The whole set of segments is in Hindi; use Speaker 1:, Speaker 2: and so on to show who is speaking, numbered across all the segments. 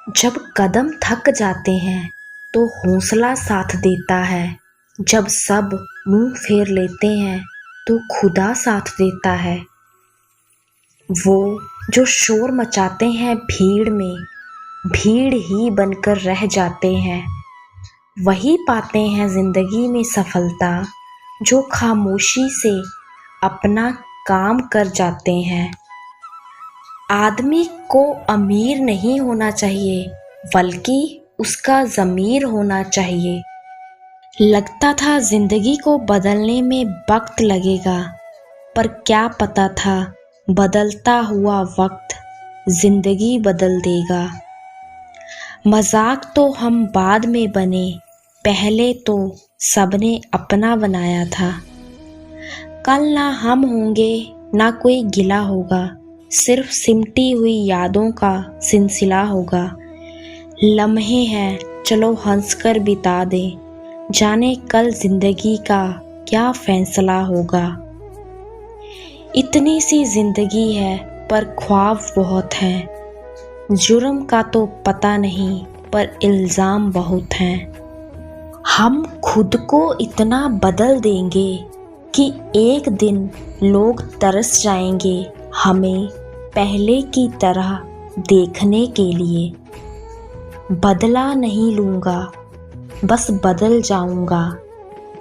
Speaker 1: जब कदम थक जाते हैं तो हौसला साथ देता है। जब सब मुंह फेर लेते हैं तो खुदा साथ देता है। वो जो शोर मचाते हैं भीड़ में, भीड़ ही बनकर रह जाते हैं। वही पाते हैं जिंदगी में सफलता, जो खामोशी से अपना काम कर जाते हैं। आदमी को अमीर नहीं होना चाहिए, बल्कि उसका ज़मीर होना चाहिए। लगता था जिंदगी को बदलने में वक्त लगेगा, पर क्या पता था बदलता हुआ वक्त जिंदगी बदल देगा। मजाक तो हम बाद में बने, पहले तो सबने अपना बनाया था। कल ना हम होंगे ना कोई गिला होगा, सिर्फ सिमटी हुई यादों का सिलसिला होगा। लम्हे हैं चलो हंसकर बिता दें, जाने कल जिंदगी का क्या फैसला होगा। इतनी सी जिंदगी है पर ख्वाब बहुत हैं, जुर्म का तो पता नहीं पर इल्ज़ाम बहुत हैं। हम खुद को इतना बदल देंगे कि एक दिन लोग तरस जाएंगे हमें पहले की तरह देखने के लिए। बदला नहीं लूँगा, बस बदल जाऊँगा,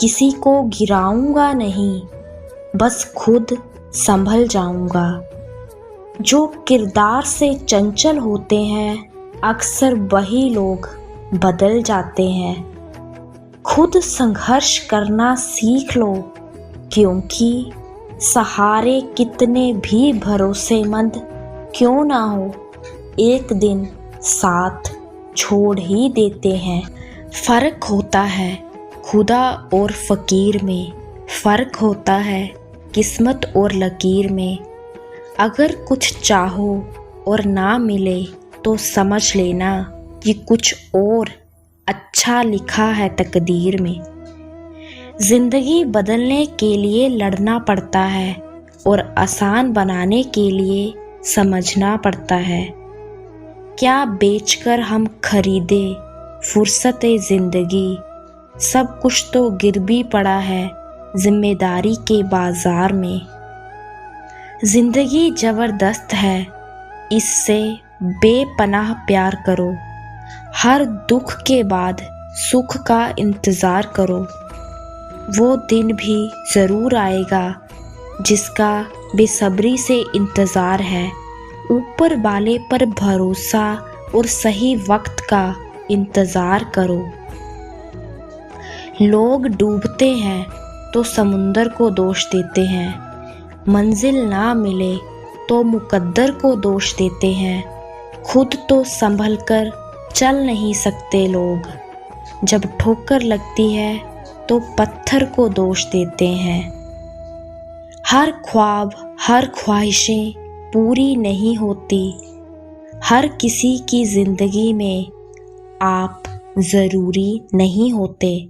Speaker 1: किसी को गिराऊँगा नहीं, बस खुद संभल जाऊँगा। जो किरदार से चंचल होते हैं अक्सर वही लोग बदल जाते हैं। खुद संघर्ष करना सीख लो, क्योंकि सहारे कितने भी भरोसेमंद क्यों ना हो, एक दिन साथ छोड़ ही देते हैं। फ़र्क होता है खुदा और फ़कीर में, फ़र्क होता है किस्मत और लकीर में। अगर कुछ चाहो और ना मिले तो समझ लेना कि कुछ और अच्छा लिखा है तकदीर में। ज़िंदगी बदलने के लिए लड़ना पड़ता है और आसान बनाने के लिए समझना पड़ता है। क्या बेचकर हम खरीदे फुर्सत ज़िंदगी, सब कुछ तो गिरवी पड़ा है जिम्मेदारी के बाज़ार में। ज़िंदगी ज़बरदस्त है, इससे बेपनाह प्यार करो। हर दुख के बाद सुख का इंतज़ार करो। वो दिन भी ज़रूर आएगा जिसका बेसब्री से इंतज़ार है। ऊपर वाले पर भरोसा और सही वक्त का इंतज़ार करो। लोग डूबते हैं तो समुंदर को दोष देते हैं, मंजिल ना मिले तो मुकद्दर को दोष देते हैं। खुद तो संभल कर चल नहीं सकते लोग, जब ठोकर लगती है तो पत्थर को दोष देते हैं। हर ख्वाब हर ख्वाहिशें पूरी नहीं होती, हर किसी की ज़िंदगी में आप ज़रूरी नहीं होते।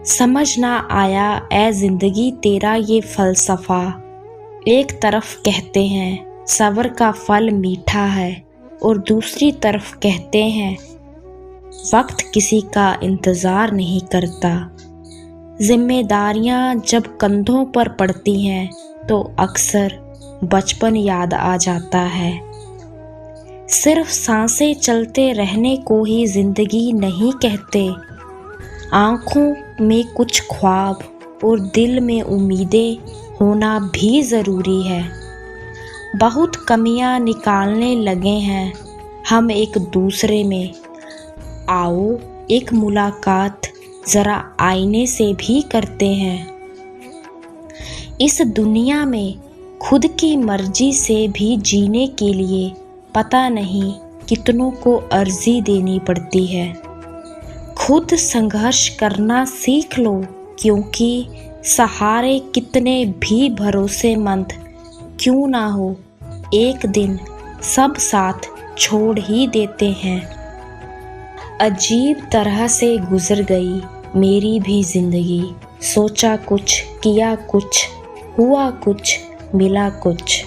Speaker 1: समझ ना आया ए ज़िंदगी तेरा ये फ़लसफ़ा। एक तरफ कहते हैं सब्र का फल मीठा है, और दूसरी तरफ कहते हैं वक्त किसी का इंतज़ार नहीं करता। जिम्मेदारियां जब कंधों पर पड़ती हैं तो अक्सर बचपन याद आ जाता है। सिर्फ सांसें चलते रहने को ही ज़िंदगी नहीं कहते, आँखों में कुछ ख्वाब और दिल में उम्मीदें होना भी ज़रूरी है। बहुत कमियां निकालने लगे हैं हम एक दूसरे में, आओ एक मुलाकात ज़रा आईने से भी करते हैं। इस दुनिया में खुद की मर्जी से भी जीने के लिए पता नहीं कितनों को अर्जी देनी पड़ती है। खुद संघर्ष करना सीख लो, क्योंकि सहारे कितने भी भरोसेमंद क्यों ना हो, एक दिन सब साथ छोड़ ही देते हैं। अजीब तरह से गुजर गई मेरी भी ज़िंदगी, सोचा कुछ किया कुछ, हुआ कुछ मिला कुछ।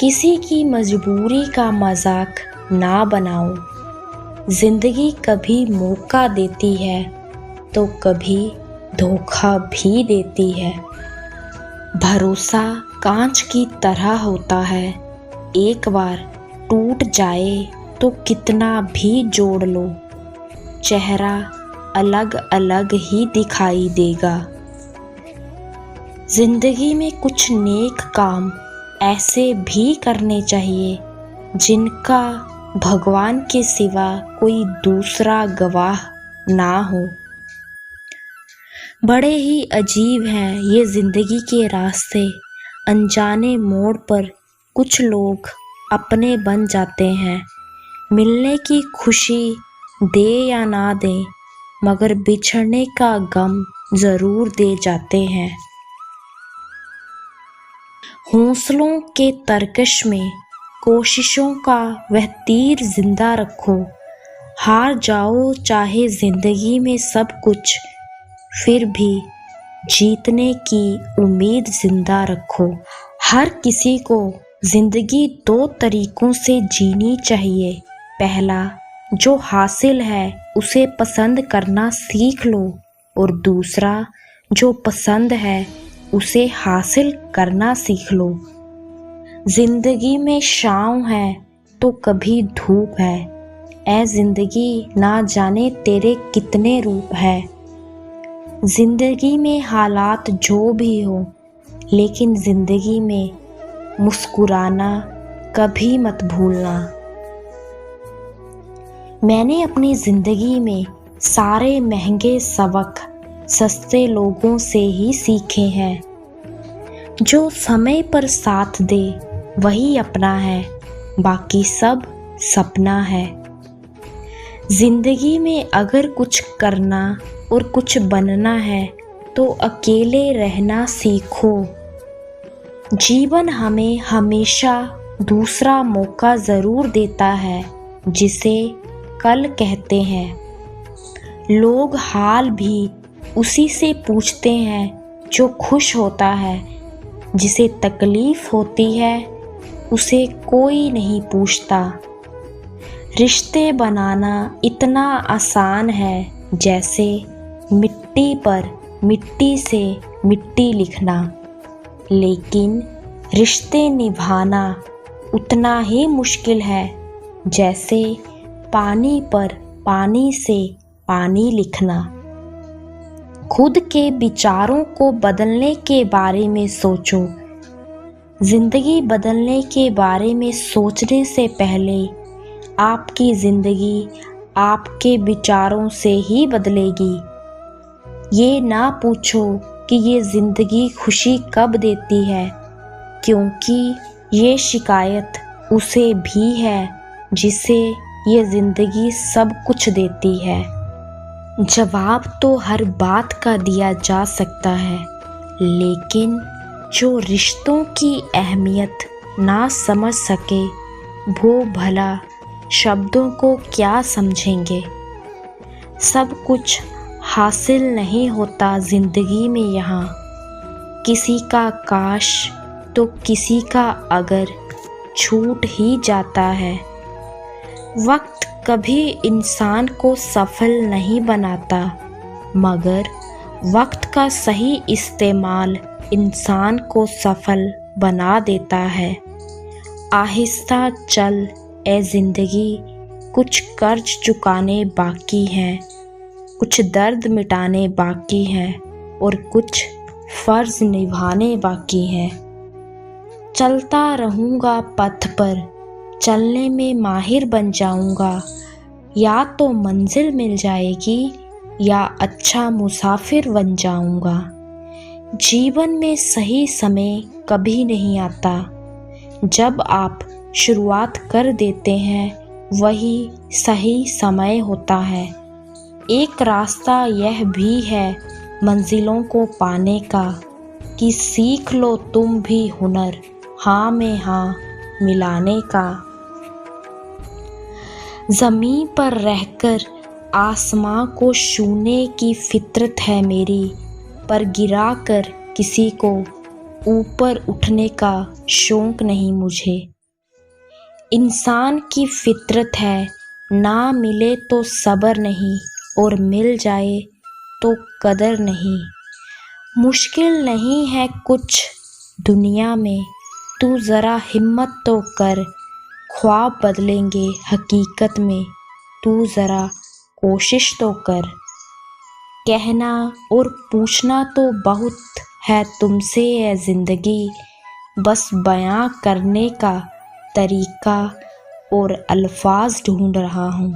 Speaker 1: किसी की मजबूरी का मजाक ना बनाओ। जिंदगी कभी मौका देती है तो कभी धोखा भी देती है। भरोसा कांच की तरह होता है, एक बार टूट जाए तो कितना भी जोड़ लो, चेहरा अलग अलग ही दिखाई देगा। जिंदगी में कुछ नेक काम ऐसे भी करने चाहिए जिनका भगवान के सिवा कोई दूसरा गवाह ना हो। बड़े ही अजीब हैं ये ज़िंदगी के रास्ते। अनजाने मोड़ पर कुछ लोग अपने बन जाते हैं। मिलने की खुशी दे या ना दे, मगर बिछड़ने का गम ज़रूर दे जाते हैं। हौसलों के तरकश में कोशिशों का वह तीर जिंदा रखो। हार जाओ चाहे जिंदगी में सब कुछ, फिर भी जीतने की उम्मीद जिंदा रखो। हर किसी को जिंदगी दो तरीकों से जीनी चाहिए। पहला, जो हासिल है उसे पसंद करना सीख लो, और दूसरा, जो पसंद है उसे हासिल करना सीख लो। जिंदगी में छाँव है तो कभी धूप है। ऐ जिंदगी ना जाने तेरे कितने रूप है। जिंदगी में हालात जो भी हो, लेकिन जिंदगी में मुस्कुराना कभी मत भूलना। मैंने अपनी जिंदगी में सारे महंगे सबक सस्ते लोगों से ही सीखे हैं। जो समय पर साथ दे वही अपना है, बाकी सब सपना है। जिंदगी में अगर कुछ करना और कुछ बनना है तो अकेले रहना सीखो। जीवन हमें हमेशा दूसरा मौका ज़रूर देता है, जिसे कल कहते हैं। लोग हाल भी उसी से पूछते हैं जो खुश होता है। जिसे तकलीफ होती है उसे कोई नहीं पूछता। रिश्ते बनाना इतना आसान है जैसे मिट्टी पर मिट्टी से मिट्टी लिखना, लेकिन रिश्ते निभाना उतना ही मुश्किल है जैसे पानी पर पानी से पानी लिखना। खुद के विचारों को बदलने के बारे में सोचो। जिंदगी बदलने के बारे में सोचने से पहले आपकी जिंदगी आपके विचारों से ही बदलेगी। ये ना पूछो कि ये जिंदगी खुशी कब देती है, क्योंकि ये शिकायत उसे भी है जिसे ये जिंदगी सब कुछ देती है। जवाब तो हर बात का दिया जा सकता है, लेकिन जो रिश्तों की अहमियत ना समझ सके वो भला शब्दों को क्या समझेंगे। सब कुछ हासिल नहीं होता ज़िंदगी में यहाँ। किसी का काश तो किसी का अगर छूट ही जाता है। वक्त कभी इंसान को सफल नहीं बनाता, मगर वक्त का सही इस्तेमाल इंसान को सफल बना देता है। आहिस्ता चल ए ज़िंदगी, कुछ कर्ज चुकाने बाकी हैं, कुछ दर्द मिटाने बाकी हैं, और कुछ फ़र्ज़ निभाने बाकी हैं। चलता रहूँगा पथ पर, चलने में माहिर बन जाऊँगा। या तो मंजिल मिल जाएगी या अच्छा मुसाफिर बन जाऊँगा। जीवन में सही समय कभी नहीं आता। जब आप शुरुआत कर देते हैं वही सही समय होता है। एक रास्ता यह भी है मंजिलों को पाने का कि सीख लो तुम भी हुनर हाँ में हाँ मिलाने का। ज़मीं पर रहकर आसमां को छूने की फितरत है मेरी, पर गिरा कर किसी को ऊपर उठने का शौक़ नहीं मुझे। इंसान की फितरत है, ना मिले तो सब्र नहीं और मिल जाए तो कदर नहीं। मुश्किल नहीं है कुछ दुनिया में, तू ज़रा हिम्मत तो कर। ख्वाब बदलेंगे हकीकत में, तू ज़रा कोशिश तो कर। कहना और पूछना तो बहुत है तुमसे है ज़िंदगी, बस बयां करने का तरीका और अल्फाज ढूंढ रहा हूँ।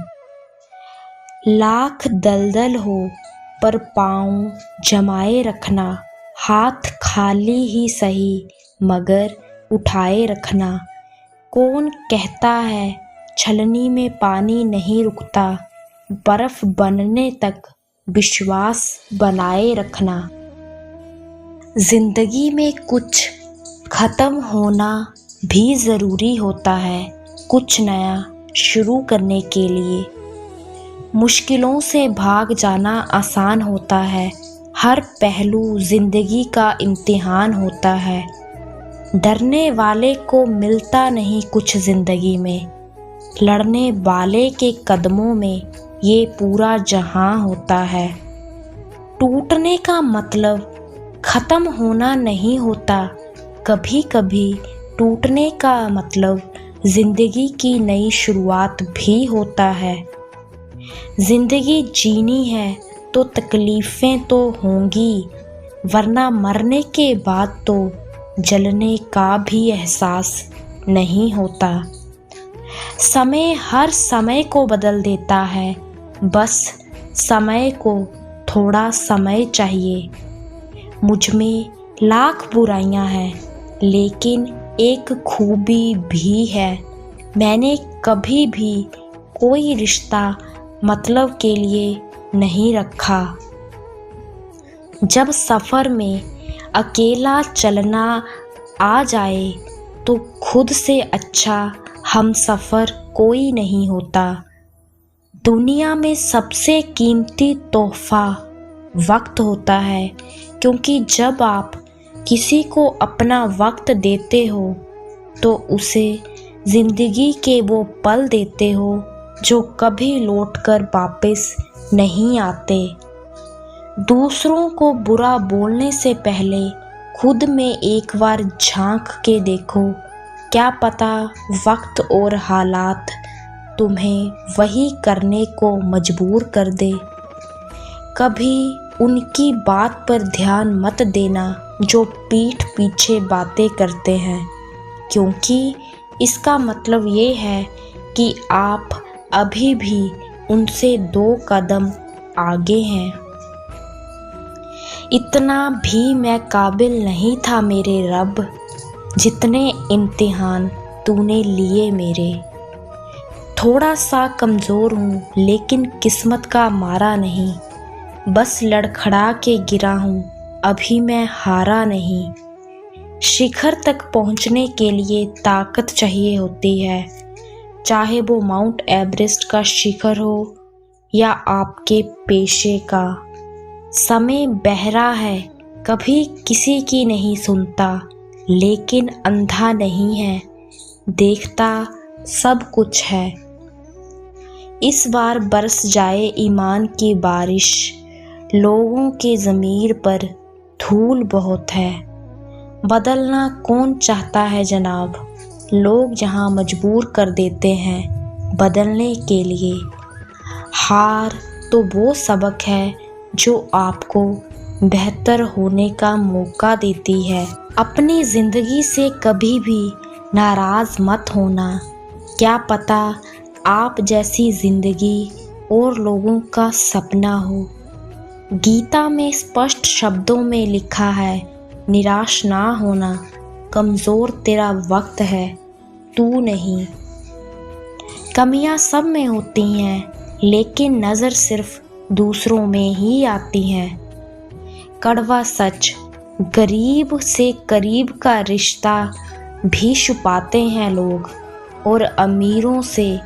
Speaker 1: लाख दलदल हो पर पाँव जमाए रखना, हाथ खाली ही सही मगर उठाए रखना। कौन कहता है छलनी में पानी नहीं रुकता, बर्फ बनने तक विश्वास बनाए रखना। जिंदगी में कुछ ख़त्म होना भी ज़रूरी होता है, कुछ नया शुरू करने के लिए। मुश्किलों से भाग जाना आसान होता है, हर पहलू ज़िंदगी का इम्तिहान होता है। डरने वाले को मिलता नहीं कुछ ज़िंदगी में, लड़ने वाले के कदमों में ये पूरा जहां होता है। टूटने का मतलब ख़त्म होना नहीं होता, कभी कभी टूटने का मतलब ज़िंदगी की नई शुरुआत भी होता है। ज़िंदगी जीनी है तो तकलीफ़ें तो होंगी, वरना मरने के बाद तो जलने का भी एहसास नहीं होता। समय हर समय को बदल देता है, बस समय को थोड़ा समय चाहिए। मुझ में लाख बुराइयां हैं, लेकिन एक खूबी भी है, मैंने कभी भी कोई रिश्ता मतलब के लिए नहीं रखा। जब सफ़र में अकेला चलना आ जाए तो खुद से अच्छा हम सफ़र कोई नहीं होता। दुनिया में सबसे कीमती तोहफ़ा वक्त होता है, क्योंकि जब आप किसी को अपना वक्त देते हो तो उसे ज़िंदगी के वो पल देते हो जो कभी लौटकर वापस नहीं आते। दूसरों को बुरा बोलने से पहले खुद में एक बार झांक के देखो, क्या पता वक्त और हालात तुम्हें वही करने को मजबूर कर दे। कभी उनकी बात पर ध्यान मत देना जो पीठ पीछे बातें करते हैं, क्योंकि इसका मतलब ये है कि आप अभी भी उनसे 2 कदम आगे हैं। इतना भी मैं काबिल नहीं था मेरे रब, जितने इम्तिहान तूने लिए मेरे। थोड़ा सा कमज़ोर हूँ लेकिन किस्मत का मारा नहीं, बस लड़खड़ा के गिरा हूँ अभी मैं हारा नहीं। शिखर तक पहुँचने के लिए ताकत चाहिए होती है, चाहे वो माउंट एवरेस्ट का शिखर हो या आपके पेशे का। समय बहरा है, कभी किसी की नहीं सुनता, लेकिन अंधा नहीं है, देखता सब कुछ है। इस बार बरस जाए ईमान की बारिश, लोगों के ज़मीर पर धूल बहुत है। बदलना कौन चाहता है जनाब, लोग जहां मजबूर कर देते हैं बदलने के लिए। हार तो वो सबक है जो आपको बेहतर होने का मौका देती है। अपनी ज़िंदगी से कभी भी नाराज़ मत होना, क्या पता आप जैसी ज़िंदगी और लोगों का सपना हो। गीता में स्पष्ट शब्दों में लिखा है, निराश ना होना, कमज़ोर तेरा वक्त है तू नहीं। कमियां सब में होती हैं, लेकिन नज़र सिर्फ दूसरों में ही आती हैं। कड़वा सच, गरीब से करीब का रिश्ता भी छुपाते हैं लोग, और अमीरों से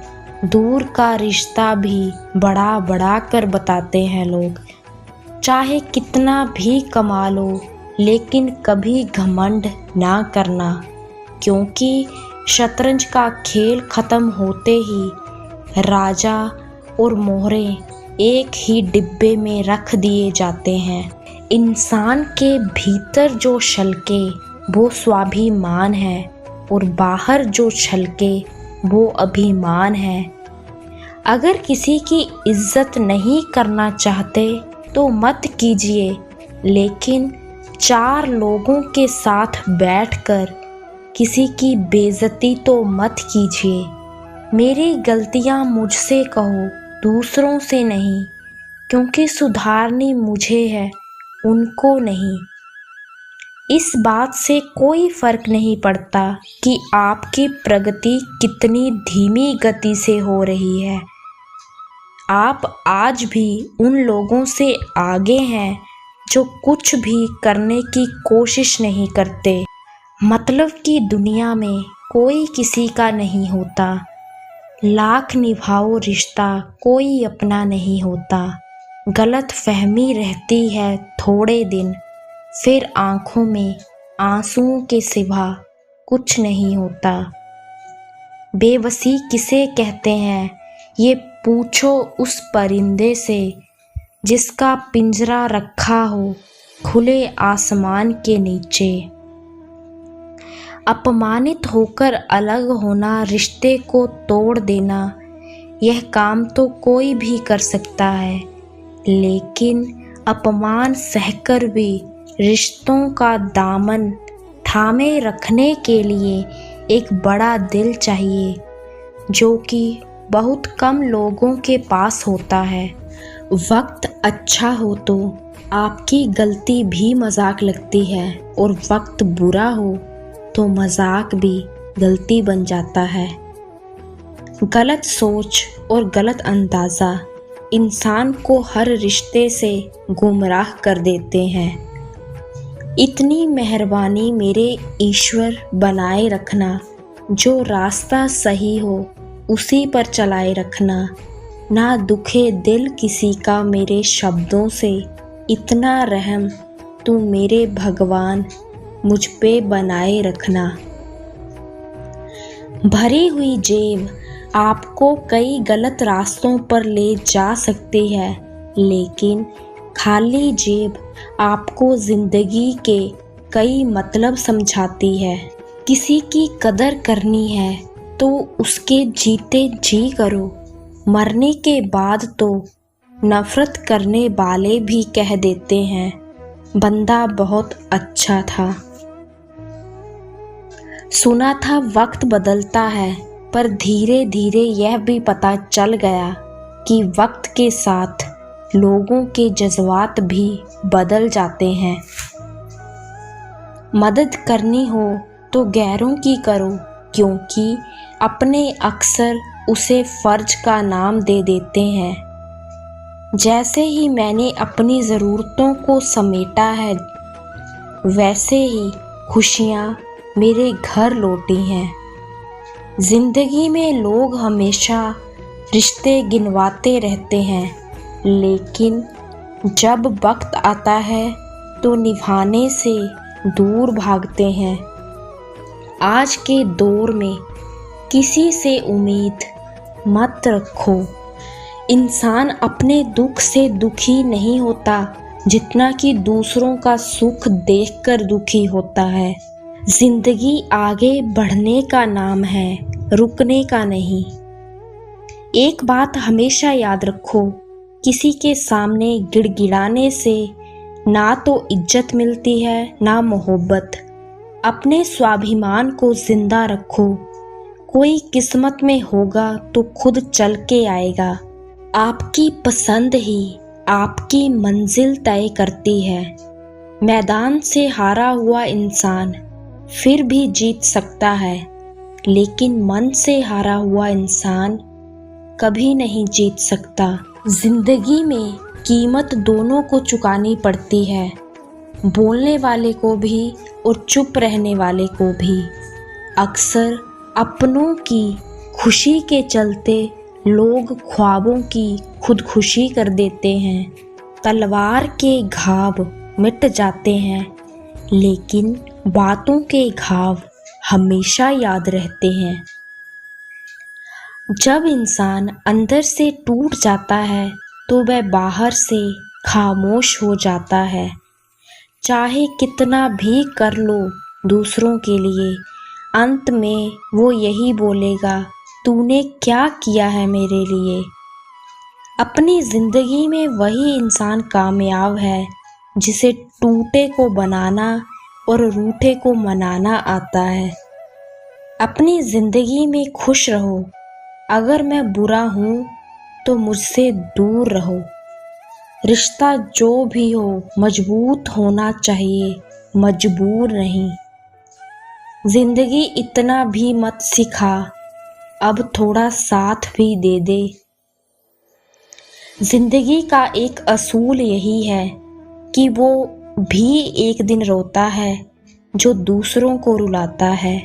Speaker 1: दूर का रिश्ता भी बड़ा बड़ा कर बताते हैं लोग। चाहे कितना भी कमा लो, लेकिन कभी घमंड ना करना, क्योंकि शतरंज का खेल खत्म होते ही राजा और मोहरे एक ही डिब्बे में रख दिए जाते हैं। इंसान के भीतर जो छलके वो स्वाभिमान है और बाहर जो छलके वो अभिमान है। अगर किसी की इज्जत नहीं करना चाहते तो मत कीजिए, लेकिन 4 लोगों के साथ बैठकर किसी की बेइज्जती तो मत कीजिए। मेरी गलतियां मुझसे कहो, दूसरों से नहीं, क्योंकि सुधारनी मुझे है, उनको नहीं। इस बात से कोई फर्क नहीं पड़ता कि आपकी प्रगति कितनी धीमी गति से हो रही है। आप आज भी उन लोगों से आगे हैं जो कुछ भी करने की कोशिश नहीं करते। मतलब की दुनिया में कोई किसी का नहीं होता। लाख निभाओ रिश्ता कोई अपना नहीं होता। गलत फहमी रहती है थोड़े दिन, फिर आंखों में आंसुओं के सिवा कुछ नहीं होता। बेबसी किसे कहते हैं ये पूछो उस परिंदे से जिसका पिंजरा रखा हो खुले आसमान के नीचे। अपमानित होकर अलग होना, रिश्ते को तोड़ देना, यह काम तो कोई भी कर सकता है, लेकिन अपमान सहकर भी रिश्तों का दामन थामे रखने के लिए एक बड़ा दिल चाहिए, जो कि बहुत कम लोगों के पास होता है। वक्त अच्छा हो तो आपकी गलती भी मजाक लगती है, और वक्त बुरा हो तो मजाक भी गलती बन जाता है। गलत सोच और गलत अंदाज़ा इंसान को हर रिश्ते से गुमराह कर देते हैं। इतनी मेहरबानी मेरे ईश्वर बनाए रखना, जो रास्ता सही हो उसी पर चलाए रखना। ना दुखे दिल किसी का मेरे शब्दों से, इतना रहम तू मेरे भगवान मुझ पे बनाए रखना। भरी हुई जेब आपको कई गलत रास्तों पर ले जा सकती है, लेकिन खाली जेब आपको ज़िंदगी के कई मतलब समझाती है। किसी की कदर करनी है तो उसके जीते जी करो, मरने के बाद तो नफरत करने वाले भी कह देते हैं बंदा बहुत अच्छा था। सुना था वक्त बदलता है, पर धीरे धीरे यह भी पता चल गया कि वक्त के साथ लोगों के जज्बात भी बदल जाते हैं। मदद करनी हो तो गैरों की करो, क्योंकि अपने अक्सर उसे फर्ज का नाम दे देते हैं। जैसे ही मैंने अपनी ज़रूरतों को समेटा है, वैसे ही खुशियाँ मेरे घर लौटी हैं। ज़िंदगी में लोग हमेशा रिश्ते गिनवाते रहते हैं, लेकिन जब वक्त आता है तो निभाने से दूर भागते हैं। आज के दौर में किसी से उम्मीद मत रखो। इंसान अपने दुख से दुखी नहीं होता, जितना कि दूसरों का सुख देखकर दुखी होता है। जिंदगी आगे बढ़ने का नाम है, रुकने का नहीं। एक बात हमेशा याद रखो, किसी के सामने गिड़गिड़ाने से ना तो इज्जत मिलती है ना मोहब्बत। अपने स्वाभिमान को जिंदा रखो। कोई किस्मत में होगा तो खुद चल के आएगा। आपकी पसंद ही आपकी मंजिल तय करती है। मैदान से हारा हुआ इंसान फिर भी जीत सकता है, लेकिन मन से हारा हुआ इंसान कभी नहीं जीत सकता। जिंदगी में कीमत दोनों को चुकानी पड़ती है, बोलने वाले को भी और चुप रहने वाले को भी। अक्सर अपनों की खुशी के चलते लोग ख्वाबों की खुदकुशी कर देते हैं। तलवार के घाव मिट जाते हैं, लेकिन बातों के घाव हमेशा याद रहते हैं। जब इंसान अंदर से टूट जाता है तो वह बाहर से खामोश हो जाता है। चाहे कितना भी कर लो दूसरों के लिए, अंत में वो यही बोलेगा, तूने क्या किया है मेरे लिए। अपनी ज़िंदगी में वही इंसान कामयाब है जिसे टूटे को बनाना और रूठे को मनाना आता है। अपनी ज़िंदगी में खुश रहो। अगर मैं बुरा हूँ तो मुझसे दूर रहो। रिश्ता जो भी हो मजबूत होना चाहिए, मजबूर नहीं। ज़िंदगी इतना भी मत सिखा, अब थोड़ा साथ भी दे दे। ज़िंदगी का एक असूल यही है कि वो भी एक दिन रोता है जो दूसरों को रुलाता है।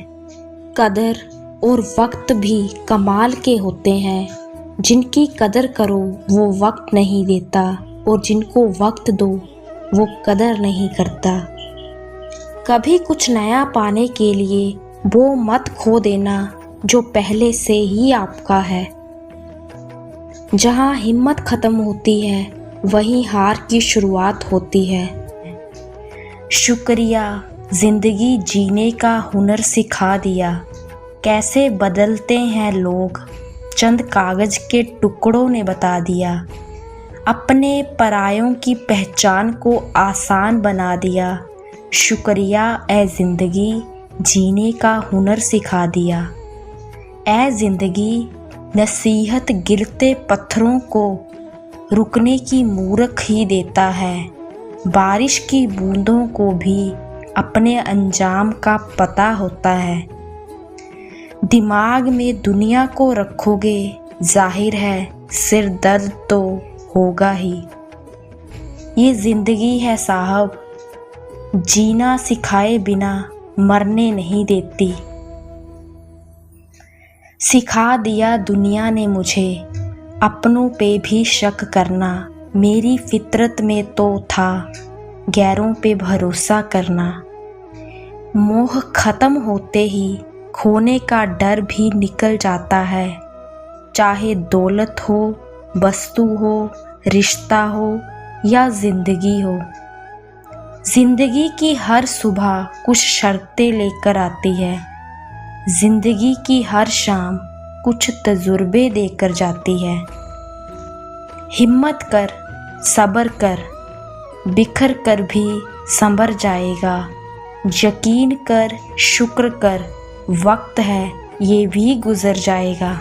Speaker 1: कदर और वक्त भी कमाल के होते हैं। जिनकी कदर करो वो वक्त नहीं देता, और जिनको वक्त दो वो कदर नहीं करता। कभी कुछ नया पाने के लिए वो मत खो देना जो पहले से ही आपका है। जहाँ हिम्मत खत्म होती है वहीं हार की शुरुआत होती है। शुक्रिया, जिंदगी जीने का हुनर सिखा दिया। कैसे बदलते हैं लोग चंद कागज के टुकड़ों ने बता दिया। अपने परायों की पहचान को आसान बना दिया। शुक्रिया ए ज़िंदगी, जीने का हुनर सिखा दिया। ए ज़िंदगी, नसीहत गिरते पत्थरों को रुकने की मूर्ख ही देता है। बारिश की बूंदों को भी अपने अंजाम का पता होता है। दिमाग में दुनिया को रखोगे, जाहिर है सिर दर्द तो होगा ही। ये ज़िंदगी है साहब, जीना सिखाए बिना मरने नहीं देती। सिखा दिया दुनिया ने मुझे अपनों पे भी शक करना। मेरी फितरत में तो था गैरों पे भरोसा करना। मोह खत्म होते ही खोने का डर भी निकल जाता है। चाहे दौलत हो, वस्तु हो, रिश्ता हो या ज़िंदगी हो। ज़िंदगी की हर सुबह कुछ शर्तें लेकर आती है। ज़िंदगी की हर शाम कुछ तजुर्बे देकर जाती है। हिम्मत कर, सब्र कर, बिखर कर भी संभर जाएगा। यकीन कर, शुक्र कर, वक्त है ये भी गुजर जाएगा।